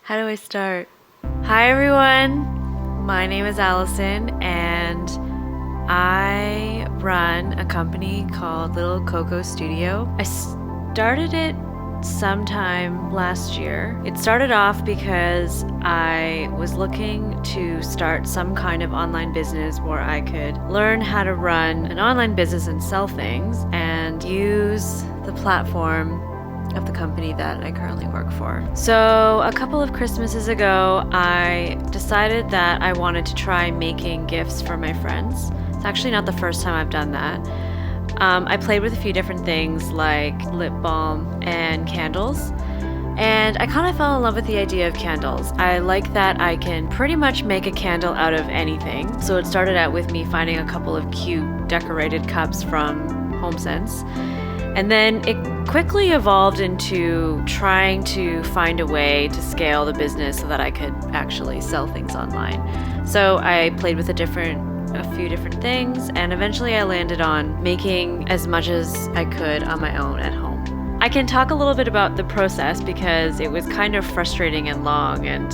How do I start? Hi everyone, my name is Allison and I run a company called Little Coco Studio. I started it sometime last year. It started off because I was looking to start some kind of online business where I could learn how to run an online business and sell things and use the platform of the company that I currently work for. So a couple of Christmases ago, I decided that I wanted to try making gifts for my friends. It's actually not the first time I've done that. I played with a few different things like lip balm and candles. And I kind of fell in love with the idea of candles. I like that I can pretty much make a candle out of anything. So it started out with me finding a couple of cute decorated cups from HomeSense. And then it quickly evolved into trying to find a way to scale the business so that I could actually sell things online. So I played with a few different things, and eventually I landed on making as much as I could on my own at home. I can talk a little bit about the process because it was kind of frustrating and long and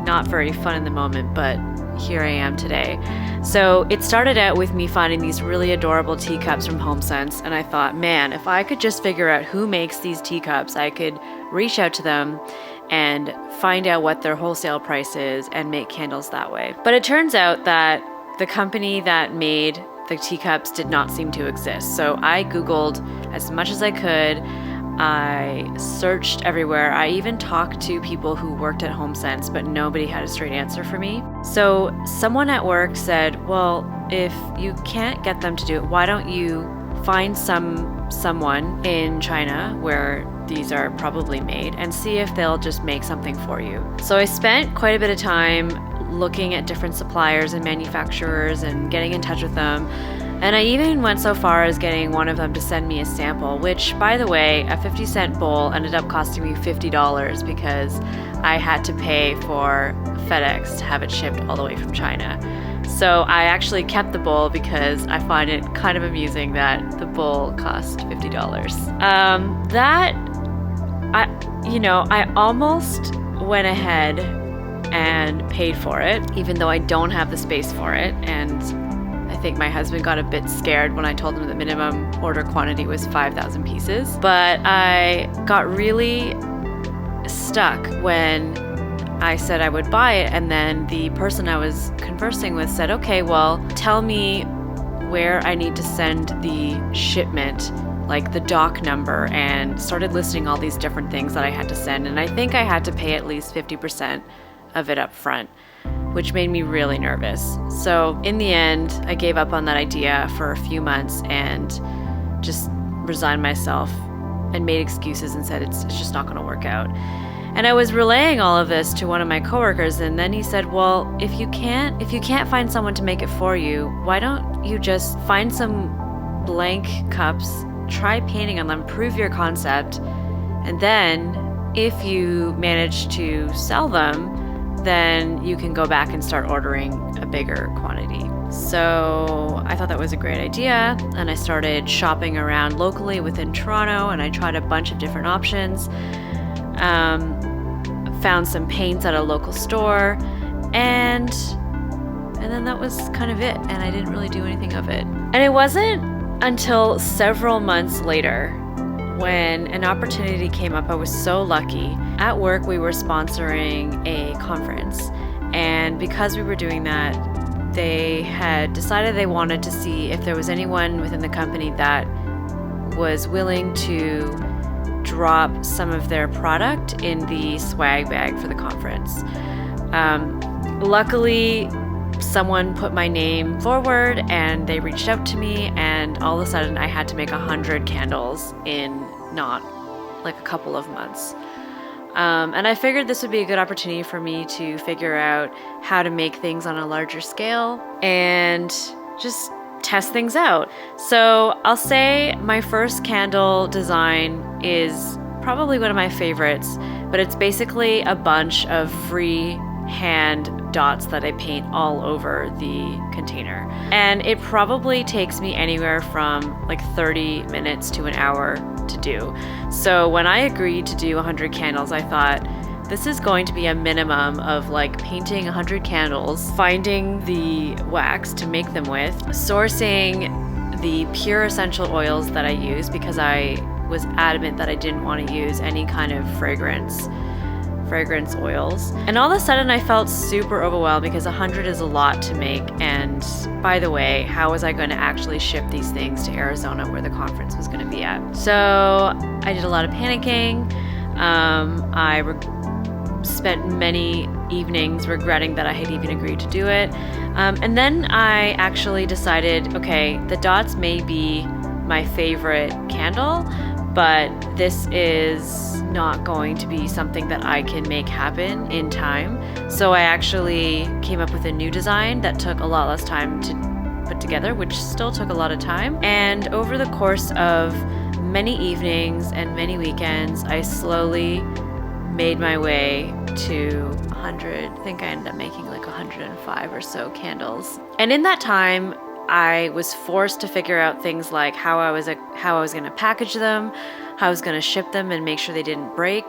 not very fun in the moment, but here I am today. So it started out with me finding these really adorable teacups from HomeSense, and I thought, man, if I could just figure out who makes these teacups, I could reach out to them and find out what their wholesale price is and make candles that way. But it turns out that the company that made the teacups did not seem to exist. So I Googled as much as I could. I searched everywhere. I even talked to people who worked at HomeSense, but nobody had a straight answer for me. So someone at work said, well, if you can't get them to do it, why don't you find someone in China where these are probably made and see if they'll just make something for you. So I spent quite a bit of time looking at different suppliers and manufacturers and getting in touch with them. And I even went so far as getting one of them to send me a sample, which, by the way, a 50-cent bowl ended up costing me $50 because I had to pay for FedEx to have it shipped all the way from China. So I actually kept the bowl because I find it kind of amusing that the bowl cost $50. I almost went ahead and paid for it, even though I don't have the space for it. And I think my husband got a bit scared when I told him the minimum order quantity was 5,000 pieces. But I got really stuck when I said I would buy it, and then the person I was conversing with said, okay, well, tell me where I need to send the shipment, like the dock number, and started listing all these different things that I had to send. And I think I had to pay at least 50% of it up front, which made me really nervous. So in the end, I gave up on that idea for a few months and just resigned myself and made excuses and said it's just not going to work out. And I was relaying all of this to one of my coworkers, and then he said, well, if you can't find someone to make it for you, why don't you just find some blank cups, try painting on them, prove your concept, and then if you manage to sell them, then you can go back and start ordering a bigger quantity. So I thought that was a great idea, and I started shopping around locally within Toronto, and I tried a bunch of different options. Found some paints at a local store, and then that was kind of it, and I didn't really do anything of it. And it wasn't until several months later when an opportunity came up. I was so lucky. At work, we were sponsoring a conference, and because we were doing that, they had decided they wanted to see if there was anyone within the company that was willing to drop some of their product in the swag bag for the conference. Luckily, someone put my name forward and they reached out to me, and all of a sudden I had to make 100 candles in not like a couple of months. And I figured this would be a good opportunity for me to figure out how to make things on a larger scale and just test things out. So I'll say my first candle design is probably one of my favorites, but it's basically a bunch of free hand dots that I paint all over the container. And it probably takes me anywhere from like 30 minutes to an hour to do. So when I agreed to do 100 candles, I thought, this is going to be a minimum of like painting 100 candles, finding the wax to make them with, sourcing the pure essential oils that I use because I was adamant that I didn't want to use any kind of fragrance oils. And all of a sudden I felt super overwhelmed because 100 is a lot to make. And by the way, how was I going to actually ship these things to Arizona where the conference was going to be at? So I did a lot of panicking. I spent many evenings regretting that I had even agreed to do it. And then I actually decided, okay, the dots may be my favorite candle, but this is not going to be something that I can make happen in time. So I actually came up with a new design that took a lot less time to put together, which still took a lot of time. And over the course of many evenings and many weekends, I slowly made my way to 100. I think I ended up making like 105 or so candles. And in that time, I was forced to figure out things like how I was going to package them, how I was going to ship them and make sure they didn't break.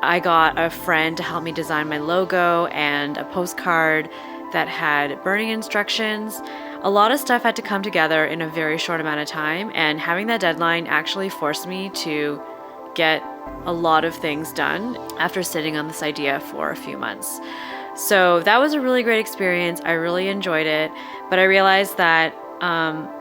I got a friend to help me design my logo and a postcard that had burning instructions. A lot of stuff had to come together in a very short amount of time, and having that deadline actually forced me to get a lot of things done after sitting on this idea for a few months. So that was a really great experience. I really enjoyed it, but I realized that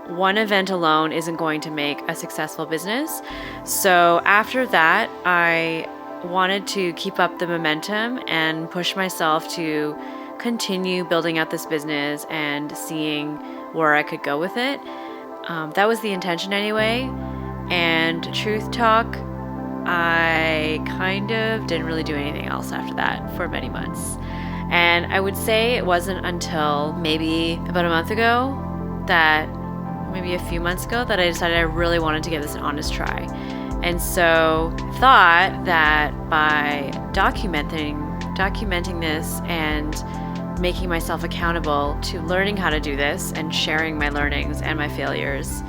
one event alone isn't going to make a successful business. So after that, I wanted to keep up the momentum and push myself to continue building out this business and seeing where I could go with it. That was the intention anyway. And truth talk, I kind of didn't really do anything else after that for many months. And I would say it wasn't until maybe about a month ago maybe a few months ago that I decided I really wanted to give this an honest try. And so I thought that by documenting this and making myself accountable to learning how to do this and sharing my learnings and my failures,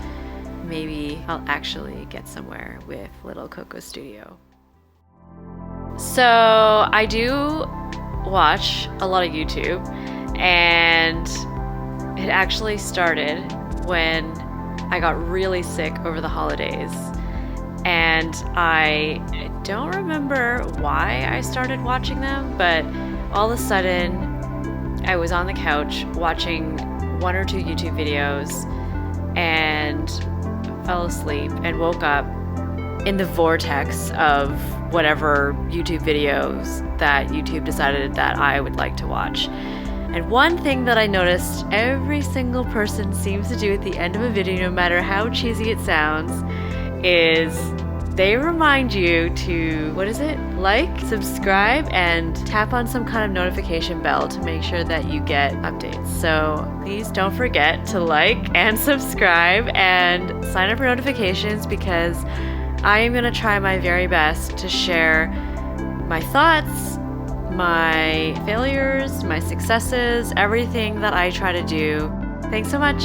maybe I'll actually get somewhere with Little Coco Studio. So I do watch a lot of YouTube, and it actually started when I got really sick over the holidays. And I don't remember why I started watching them, but all of a sudden I was on the couch watching one or two YouTube videos and fell asleep and woke up in the vortex of whatever YouTube videos that YouTube decided that I would like to watch. And one thing that I noticed every single person seems to do at the end of a video, no matter how cheesy it sounds, is they remind you to, like, subscribe, and tap on some kind of notification bell to make sure that you get updates. So please don't forget to like and subscribe and sign up for notifications, because I am going to try my very best to share my thoughts, my failures, my successes, everything that I try to do. Thanks so much.